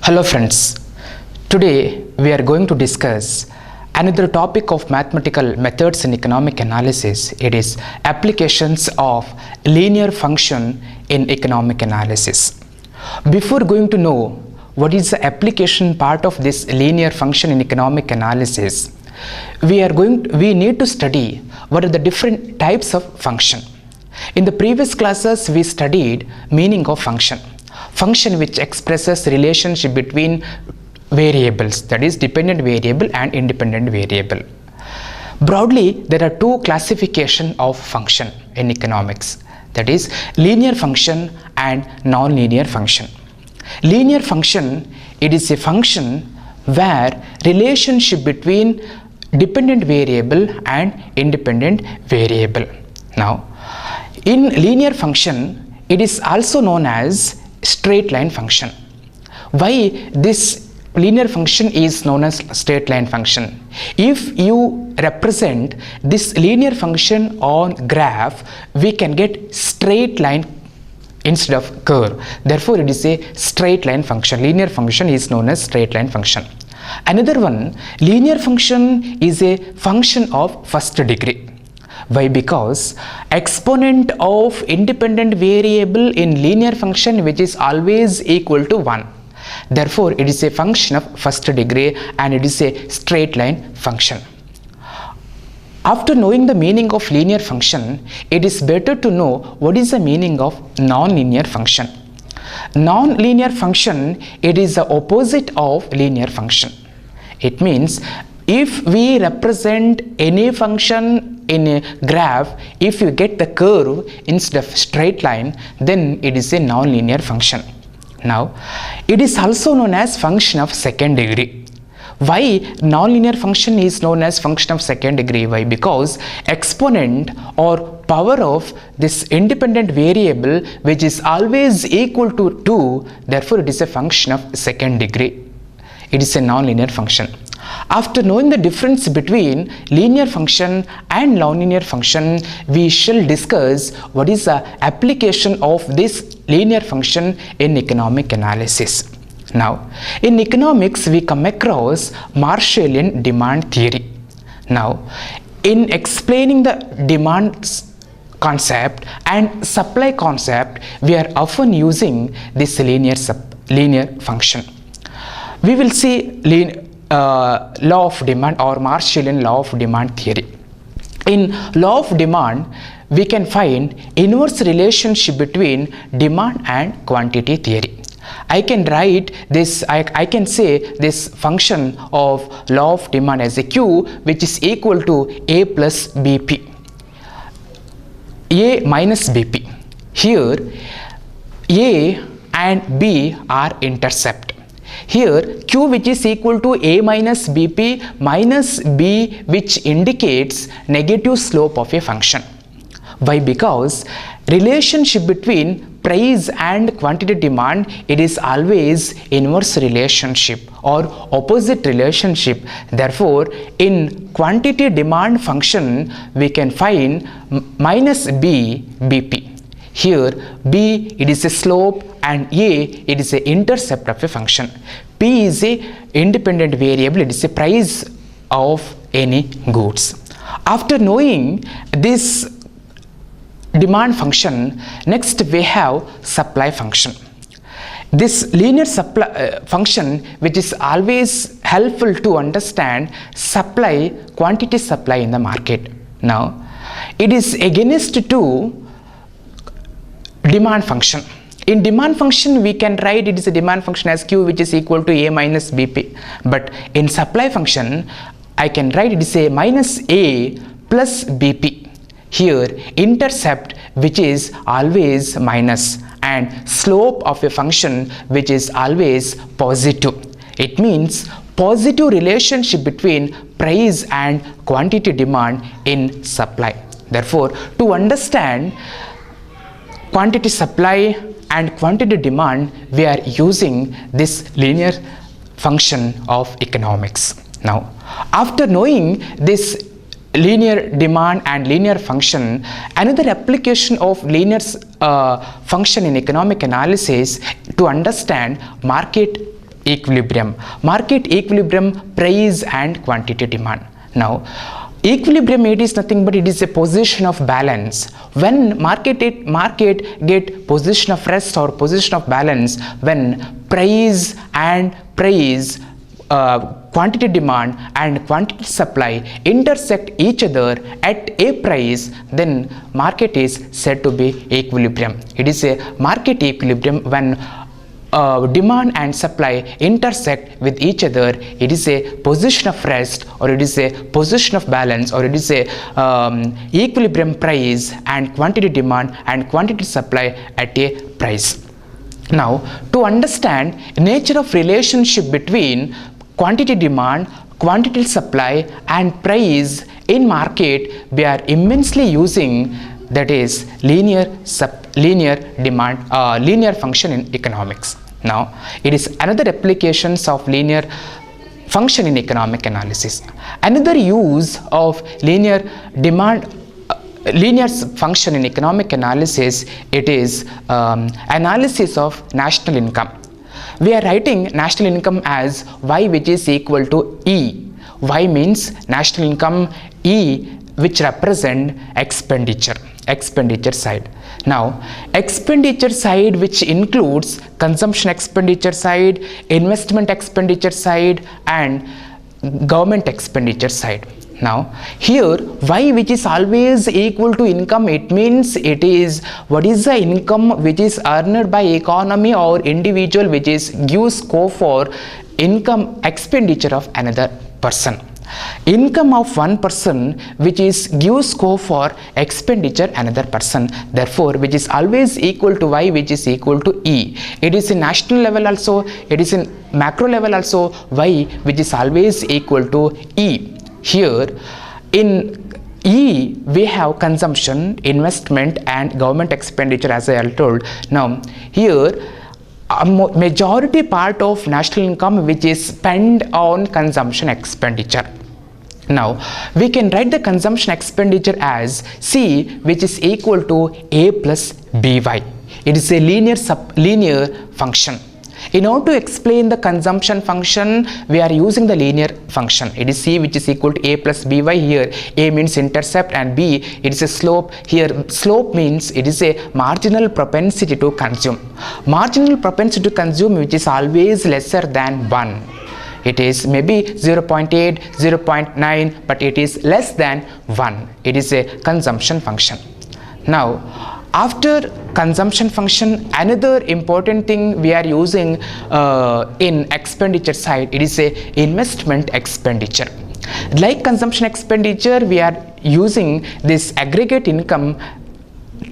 Hello friends, today we are going to discuss another topic of mathematical methods in economic analysis. It is applications of linear function in economic analysis. Before going to know what is the application part of this linear function in economic analysis, we need to study what are the different types of function. In the previous classes we studied meaning of function which expresses relationship between variables, that is dependent variable and independent variable. Broadly, there are two classifications of function in economics, that is linear function and non-linear function. Linear function, it is a function where relationship between dependent variable and independent variable. Now, in linear function, it is also known as straight line function. Why this linear function is known as straight line function? If you represent this linear function on graph, we can get straight line instead of curve. Therefore, it is a straight line function. Linear function is known as straight line function. Another one, linear function is a function of first degree. Why? Because exponent of independent variable in linear function which is always equal to 1. Therefore, it is a function of first degree and it is a straight line function. After knowing the meaning of linear function, it is better to know what is the meaning of non-linear function. Non-linear function, it is the opposite of linear function. It means if we represent any function in a graph, if you get the curve instead of straight line, then it is a non-linear function. Now, it is also known as function of second degree. Why non-linear function is known as function of second degree? Why? Because exponent or power of this independent variable which is always equal to 2, therefore it is a function of second degree. It is a non-linear function. After knowing the difference between linear function and non-linear function, we shall discuss what is the application of this linear function in economic analysis. Now, in economics, we come across Marshallian demand theory. Now, in explaining the demand concept and supply concept, we are often using this linear function. We will see law of demand or Marshallian law of demand theory. In law of demand, we can find inverse relationship between demand and quantity theory. I can write this, I can say this function of law of demand as a Q which is equal to A plus BP, A minus BP. Here A and B are intercept. Here Q which is equal to A minus BP minus B which indicates negative slope of a function. Why? Because relationship between price and quantity demand, it is always inverse relationship or opposite relationship. Therefore, in quantity demand function, we can find minus B BP. Here B, it is a slope and A, it is a intercept of a function. P is a independent variable, it is a price of any goods. After knowing this demand function, next we have supply function. This linear supply function which is always helpful to understand supply, quantity supply in the market. Now, it is against to demand function. In demand function, we can write it is a demand function as Q which is equal to A minus BP. But in supply function, I can write it is a minus A plus BP. Here intercept which is always minus and slope of a function which is always positive. It means positive relationship between price and quantity demand in supply. Therefore, to understand quantity supply and quantity demand, we are using this linear function of economics. Now, after knowing this linear demand and linear function, another application of linear function in economic analysis to understand market equilibrium. Market equilibrium, price and quantity demand. Now, equilibrium, it is nothing but it is a position of balance. When market get position of rest or position of balance, when price quantity demand and quantity supply intersect each other at a price, then market is said to be equilibrium. It is a market equilibrium when demand and supply intersect with each other. It is a position of rest, or it is a position of balance, or it is a equilibrium price and quantity demand and quantity supply at a price. Now, to understand nature of relationship between quantity demand, quantity supply and price in market, we are immensely using, that is, linear function in economics. Now, it is another applications of linear function in economic analysis. Another use of linear function in economic analysis, it is analysis of national income. We are writing national income as Y, which is equal to E. Y means national income, E which represent expenditure side. Now, expenditure side, which includes consumption expenditure side, investment expenditure side and government expenditure side. Now, here Y, which is always equal to income, it means it is what is the income which is earned by economy or individual, which is gives scope for income expenditure of another person. Income of one person which is gives scope for expenditure another person, therefore which is always equal to Y, which is equal to E. It is in national level also, it is in macro level also, Y which is always equal to E. Here in E we have consumption, investment and government expenditure, as I told. Now here a majority part of national income which is spent on consumption expenditure. Now we can write the consumption expenditure as C, which is equal to A plus BY. It is a linear function. In order to explain the consumption function, we are using the linear function. It is C, which is equal to A plus BY. Here A means intercept and B, it is a slope. Here slope means it is a marginal propensity to consume. Marginal propensity to consume, which is always lesser than 1. It is maybe 0.8, 0.9, but it is less than 1. It is a consumption function. Now, after consumption function, another important thing we are using in expenditure side, it is a investment expenditure. Like consumption expenditure, we are using this aggregate income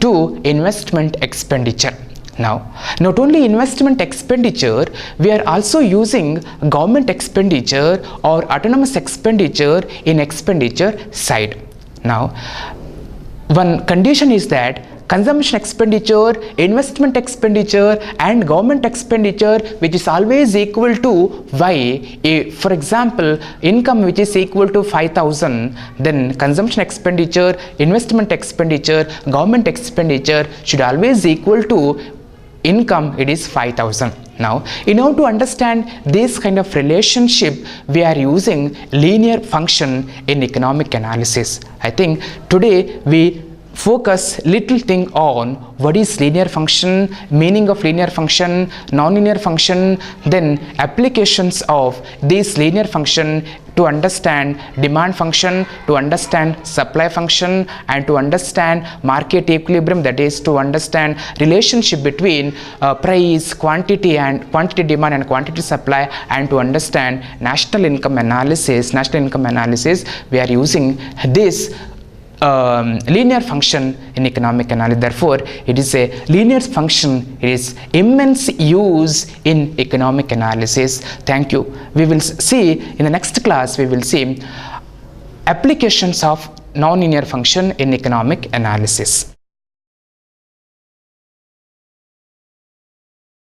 to investment expenditure. Now, not only investment expenditure, we are also using government expenditure or autonomous expenditure in expenditure side. Now, one condition is that consumption expenditure, investment expenditure and government expenditure which is always equal to Y. For example, income which is equal to 5,000, then consumption expenditure, investment expenditure, government expenditure should always equal to income, it is 5,000. Now, in order to understand this kind of relationship, we are using linear function in economic analysis. I think today we focus little thing on what is linear function, meaning of linear function, non-linear function, then applications of this linear function to understand demand function, to understand supply function and to understand market equilibrium, that is to understand relationship between price, quantity and quantity demand and quantity supply, and to understand national income analysis. We are using this linear function in economic analysis. Therefore, it is a linear function. It is immense use in economic analysis. Thank you. We will see in the next class, we will see applications of non-linear function in economic analysis.